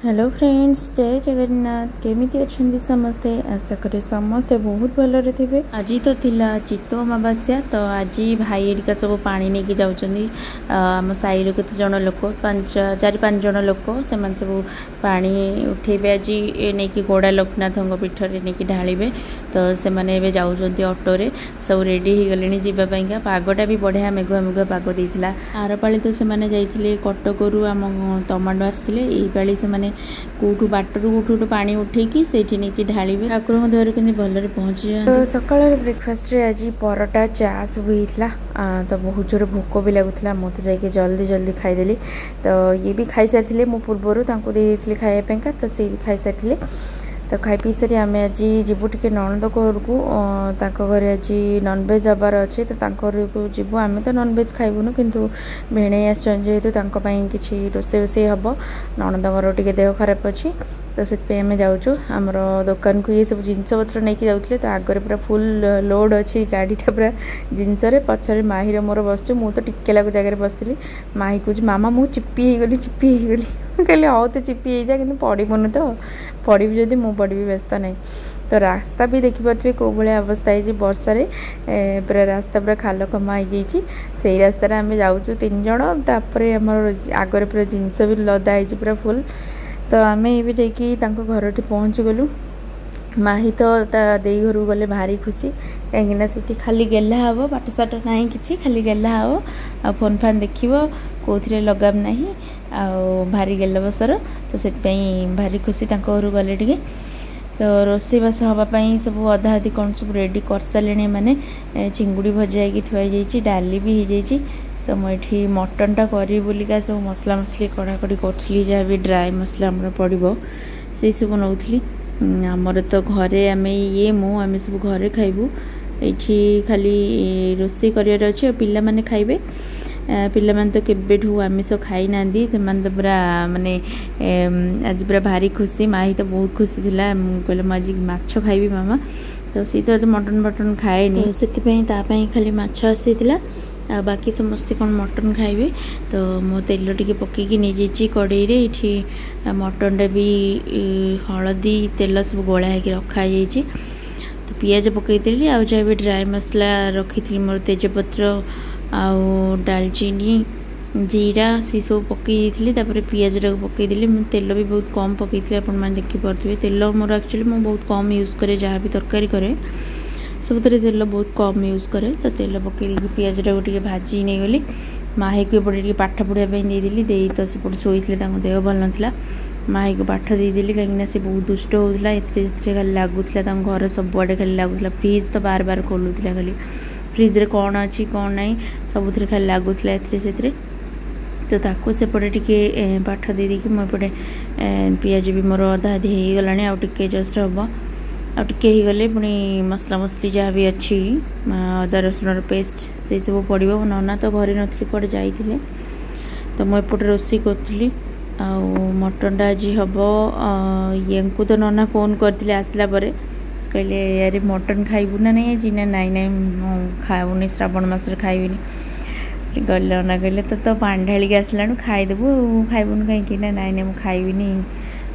Hello friends, जय जगन्नाथ। केमिति अच्छे समस्ते? आशा करें समस्ते बहुत भलरे थे। आज तो थिला चित्तो अमावास्या, तो आज भाई एरिका सब पानी नहीं जाऊँगी। आम साइर केत जन लोक 4-5 जन लोक से सब पानी उठेबे। आज नहीं गोड़ा लोकनाथ पीठर नहीं ढालिबे, तो से मैंने जाऊँगी ऑटोरे सब रेडी हो गले जावाई। पागटा भी बढ़िया मेघुआ मेघुआ पाग देता। आर पाली तो से जाइए कटकरू आम तमाडो आसते, ये पाली से कौटू बाटरू कौटू पानी उठेकी से नहीं ढालिबे। ठाकुर देहर के भलरे पहुँची जाए। तो सकाल ब्रेकफास्ट रे आज परोटा चा सब होता, तो बहुत जोर भोक भी लगुला। मुझे जाके जल्दी जल्दी खाईदेली, तो ये भी खाई सारी मो पूर्वर देती खायापा, तो सी भी खाई सारी। तो खाई पी सारी आम आज जीवु टे ननद घर को, घरे आज नॉनवेज हबार अच्छे, तो घर को जीवु। आम तो नॉनवेज खाइबुनु, किंतु भेणे जेहेतु कि रोसे रोसे हम। ननद घर टे देह खराब अच्छी, तो से आम जाऊँ आमर दुकान को। ये सब जिनस पत्र नहीं जाते, तो आगे पूरा फुल लोड अच्छी गाड़ीटा पूरा जिनस। पछरे माहिर मोर बस, मु तो टिके लागू जगह बसती। माही कह मामा मु चिपी गली कहले हाँ तो चिपी जा, कि पड़बुन तो पड़ी जदि मु पड़ी व्यस्त नहीं। तो रास्ता भी देखिपे कौ भाया अवस्था है बर्षार, पूरा रास्ता पूरा खाल कमा हो से रास्तार आम जाऊँ 3 जन। तापर आम आगे पूरा जिनस भी लदा है पूरा फुल। तो आम ये जाकि घर पहुँची गलु। माही तो देई घर गले भारी खुशी, कहीं से खाली गेला हम, पाठ साठ ना कि खाली गेला हम। आ फोन फान देख कौन लगाम ना, भारी गेल बसर। तो से भारी खुशी घर गले टे। तो रोसईबास हाँपाई सब अधा अधी कौन सब रेडी कर सारे। मैंने चिंगुड़ी भजा हो थुआई, डाली भी हो जाए। तो मुझे मटनटा करी बोलिका सब मसला मसली कड़ाकड़ी करी, जहाँ भी ड्राए मसला आम पड़ो से सब नौली। आमर तो घरे आम ये आम सब घरे खाइबू। ये खाली रोसे कर अच्छे, पिला माने खाइबे। पिला माने तो केबेठू आमिष खाई ना, से तो पूरा माने आज पूरा भारी खुशी। माही तो बहुत खुशी थिला, कहले मुझे माछ खाइबी मामा। तो सी तो मटन बटन खाएनी, तो से खाली माछ आसी आ बाकी समस्ते कौन मटन खाइबे। तो मो तेल टिके पकईकी नहीं जाइए कड़े ये मटनटा भी हलदी तेल सब गोला हो रखाई। तो पियाज पकईदेली, आ जहाँ भी ड्राए मसला रखी थी मोर तेजपत्र आउ दालचीनी जीरा सी सब पकई तापर पियाज टाक पकईदेली। मैं तेल भी बहुत कम पकई, आपने देखिपे तेल मोर एक्चुअली मुझे बहुत कम यूज करे, जहाँ भी तरकारी करे सब तेल बहुत कम यूज करे। तो तेल पकई पियाज टाक टे भाजी नहीं गली। माही को एपटे पाठ पढ़ाई देदेली, दे तो सेपटे शोते देह भल ना। माही को पाठ देदेली, कहीं से बहुत दुष्ट होता खाली लगुला। घर सबुआडे खाली लगुला। फ्रिज तो बार बार खोलुला, खाली फ्रिज रे कौन अच्छी कौन ना सब खाली लगुला से। तो ताको सेपटे टिके पाठ दे देकी मुझे पियाज भी मोर अधा अधी हो गला। आगे जस्ट हम आगे गले पुणी मसला मसली जहाँ भी अच्छी अदा रसुण पेस्ट से सब पड़ो। नना तो घरे नी कड़े जाइए, तो मुझे रोषे करी। मटनटा आज हम। ये तो नना फोन करते आसला कहले यार मटन खाइबू ना नहीं आज ना? नाई खाऊनी, श्रावण मस खाइबिनी। गले नना कहले तो पानी ढालिक आसला खाईदेबू, खाइबुन कहीं ना? नाई मुझे खाइबिनी,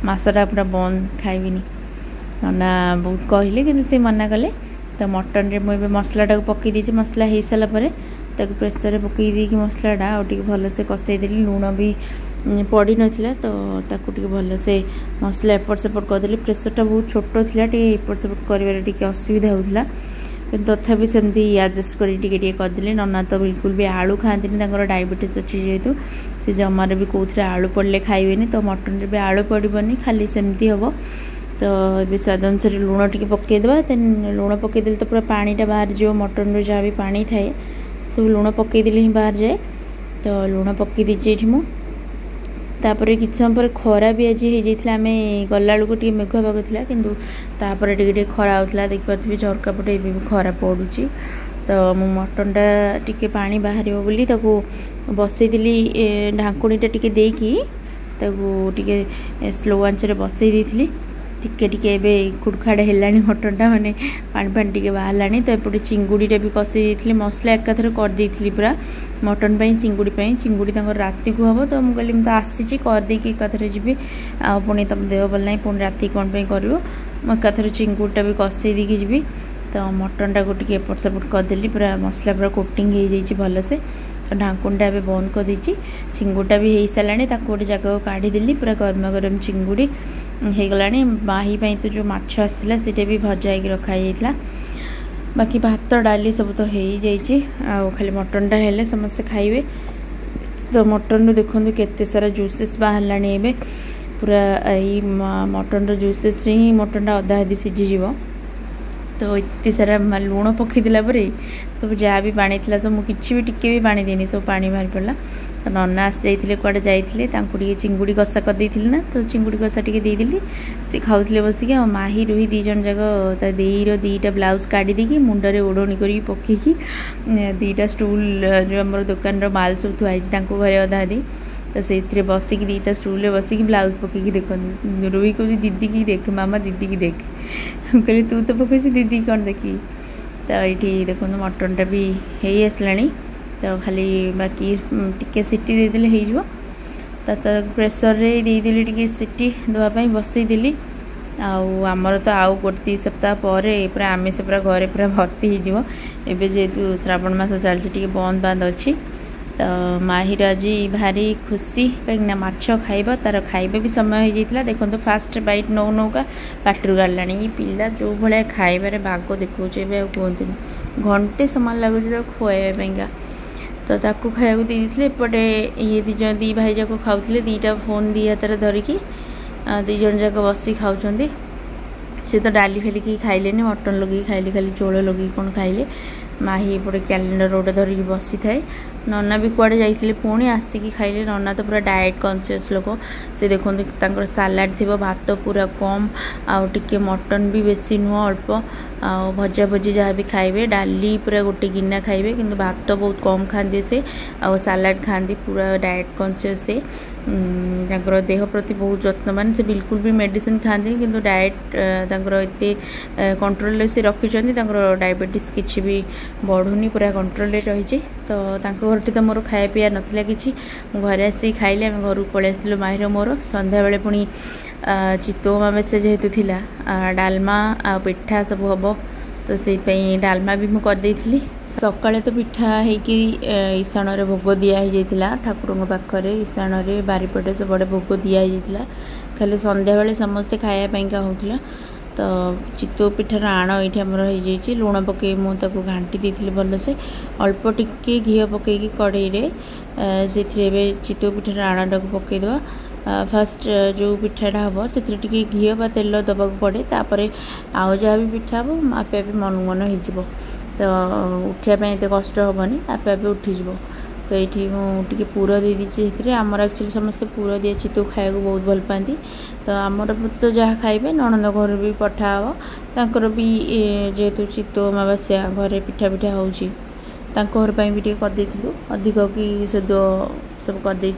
मसटा पूरा बंद, खाइबिनी। नना बहुत कहले कि से मना कले। तो मटन रे मुझे मसला टाक पकई दीजिए। मसला हो सारापर प्रेसर पकई देकी मसलाटा आगे भल से कसईदेली। लुण भी पड़ी नाला, तो ताकू भल से मसला एपट सेपट करदेली। प्रेसरटा बहुत छोट था, एपट सेपट कर असुविधा होता, तथापि सेमती एडजस्ट करदेली। नना तो बिल्कुल भी आलू खाती, डायबिटीज अच्छी जेहेतु से जमार भी कौन आलू पड़े खाइबेनी। तो मटन रे भी आलू पड़ोनी, खाली सेमती हम। तो ये स्वाद अनुसार लुण टे पकईदेवा। देन लुण पकईदे तो पूरा पानीटा बाहर जो मटन रो जहाँ भी पानी थाए सब लुण पकईदे ही बाहर जाए। तो लुण पकई दीजिए ये मुझे। किछ समय पर खरा भी आज हो आम गला बेलू मेघुआ पाग था, कि टे खरा होता देखिए झरका पटे भी खरा पड़ुची। तो मु मटनटा टिके पानी बाहर बोली बसईदेली, ढाकुणीटा टिके देकी टिके स्लो आंच बसई देती। टिके टिके एबे खुड़खाड़े हेलानी मटनटा माने पानी पानी टिके बाहरलानी। तो एपटे चिंगुड़ीटा भी कषि देइथिले मसला एकाथरे कर देइथिली पूरा मटन पई चिंगुड़ी तांकर राति को हबो। तो मु कहली म त आसीची कर देकी एकाथरे जिबी आ पुणी तम देह बल नाही पुणी राति कोन पई करिवो म एकाथरे चिंगुड़ीटा भी कषि देकी जिबी। तो मटनटा को टिके एपट सेपट कर देली पूरा मसला पूरा कोटिंग हो जाइछि भल से। तो ढांकुणटा ए बंद कर देछि चिंगुड़ीटा भी हो साराणी ताको गोटे जगह काढ़ी देली पूरा गरम गरम चिंगुड़ी हो गलानी। माही पई तो जो माछ आसला सेटा भी भजा होइक रखा जाइतला। बाकी भात डाली सब तो हो जाइछि आ खाली मटनटा हेले समस्त खाइबे। तो मटन रो देखंतु केते सारा जूसेस बाहरलानी एबे पूरा एई मटन रो जूसेस रे ही मटनटा अधा आधी सिझी जीवो। तो इतने सारा लुण पकईदेला सब जहाँ भी पानी थी सब मुझे भी टिके भी पानी देनी सब पानी बाहर पड़ा। तो नना आस जाइए कड़े जाइए चिंगुड़ी कषा कर देती ना। तो चिंगुड़ी कषा टी देदेली सी खाऊले बसिक आ माही रुही दी जन जाक देईर दीटा ब्लाउज काढ़ी देकी मुंडे ओढ़णी कर पकईकी दीटा स्टूल जो आम दुकान माल सब थुआई घरे अधा दी। तो से बसिक दीटा स्टूल बसिक ब्लाउज पकईकी देख रुही कह दीदी की देख मामा दीदी की देख कहली तू तो पकईसी दीदी कौन देखी। तो ये देखो मटनटा भी हो आसला। तो खाली बाकी टिके सीटी देदेले हो। तो प्रेसर रे देदेली टिके सीटी देवाई बसईदेली। आमर तो आउ गोटे सप्ताह पर पूरा आमिष पूरा घरे पूरा भर्ती हो जेहेतु श्रावण मास चलती बंद बांध अच्छी। तो माहिर आज भारी खुशी कहीं माछ खाइबा तार खाइबा भी समय हो जाता। देखो तो फास्ट बाइट नौ नौका पाटर गाला पिला जो भाया खाइबार बाग देखा कहते घंटे सामान लगुच खुआइबा। तो ताकू खाया देते एपटे ये दी भाई जाक खाऊले दीटा फोन दी हाथ धरिकी दीज जाक बसी खाऊँ। सी तो डाली फेली कि खाइले मटन लगे खाइले खाली झोल लगे कौन खाइले। माही एपटे कैलेंडर गोटे धरिकी बसी थाए। नना भी कुआड़े जाइए पुणी आसिकी खाइले। नना तो पूरा डाएट कॉन्शियस लोक से देखो सालाड थी भात पूरा कम आउ टिके मटन भी बेसी नुह अल्प आ भजा भजी जहाँ भी खाइबे डाली पूरा गोटे गिना खाइबे किंतु भात तो बहुत कम खाते से आ सालाड खाती पूरा डाएट कॉन्शियस से देह प्रति बहुत जत्नवान से बिल्कुल भी मेडिसिन खाती किंतु डाएट एते कंट्रोल से रखिंट डायबिटीज किसी भी बढ़ुनी पूरा कंट्रोल रही। तो घर तो मोर खाया पीया नाला कि घरे आसिक खाइले आम घर को पलि आसलु माहिर मोर संध्या बेले पुणी चितौ अमावास्या जेहेतु थिला डालमा आ पिठा सब हम। तो से डालमा भी मुझे सकाଳେ तो पिठा होगी ईशान रे भोग दिखाई ठाकुर पाखे ईशान रे बारीपटे सब बड़े भोग दिखाई खाली संध्या बेले समस्ते खायापाइका होता। तो चितौ पिठार आण ये आमर हो लुण पकई मुझे घाटी देती भल से अल्प टिके घी पकईकी कड़े से चितौ पिठार आणटा को पकईदे। फास्ट जो पिठाटा हम से घी बा तेल दबा पड़े तापर आउ जहाँ भी पिठा हम आपे आपे मन मन हो। तो उठापी एत कष्ट हेनी आपे आपे उठीज। तो ये मुझे पुर दे दीची आमर एक्चुअली समस्ते पुर दिए चितौ खाया बहुत भल पाती। तो आमर तो जहाँ खाइबे ननंद घर भी पठाव तांकर भी जेहेतु चितौ अमावास्या घरे पिठा पिठा होची घर भी करदे अधिक कि सब करदे।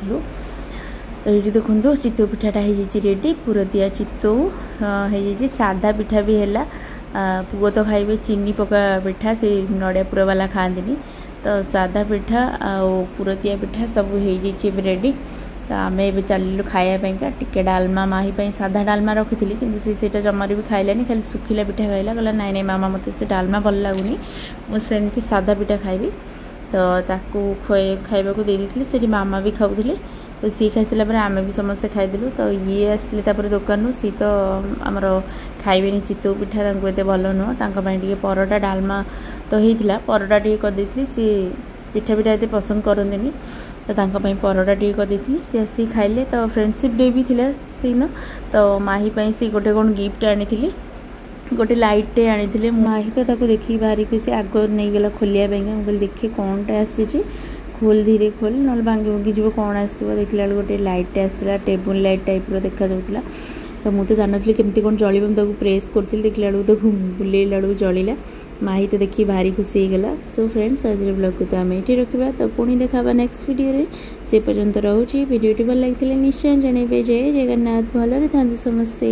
तो ये देखो चितौ पिठाटा हो रेडी पुर दिया चितौ हो सादा पिठा भी है। पुओ तो खाइबे चीनी पका पिठा से नड़िया पुर वाला खाती। तो सादा पिठा पुर दिया पिठा सब हो रेडी। तो आम ए चलू खायापाइका टिके डालमा माही सादा डालमा रखी थी कि सीटा जमार भी खाइलानी खाली सुखिला पिठा खाइला कहला नाई नाई मामा मत से डालमा भल लगुनि मुझे सादा पिठा खाइबी। तो ताकू खाइबा को दे दी से मामा भी खाऊले। तो सी खाई सारा आम भी समस्ते खाईदेलु। तो ये आसिले दुकान सी तो आमर खाइबे चितौ पिठा ये भल नुह टे परोटा डालमा तो होता परोटा टे करदे सी पिठा पिठा ये पसंद करते। तो परोटा टे करदे सी आसिक खाइले। तो फ्रेंडशिप डे भी थिला सेदिन। तो माही सी गोटे कौन गिफ्ट आनी गोटे लाइटे आनी माही तो देखिए भारी खुशी आग नहीं गला खोलिया मुझे देखे कौनटा आसी खोल धीरे खोल ना भांगी भांगी जीव कौन आसो देखला गोटे लाइट आसला टेबुल लाइट टाइप देखा जाऊला। तो मुझे जानती केमती कौन चलो मुझे प्रेस करी देखला तो बुलेला जलिला माही तो देखिए भारी खुशी होगला। सो फ्रेंड्स आज ब्लॉग को तो आम ये रखा। तो पुणी देखा नेक्स्ट वीडियो से पर्यंत रोचे वीडियोटी भल लगी निश्चय जनइबे। जय जगन्नाथ भलरे था समस्ते।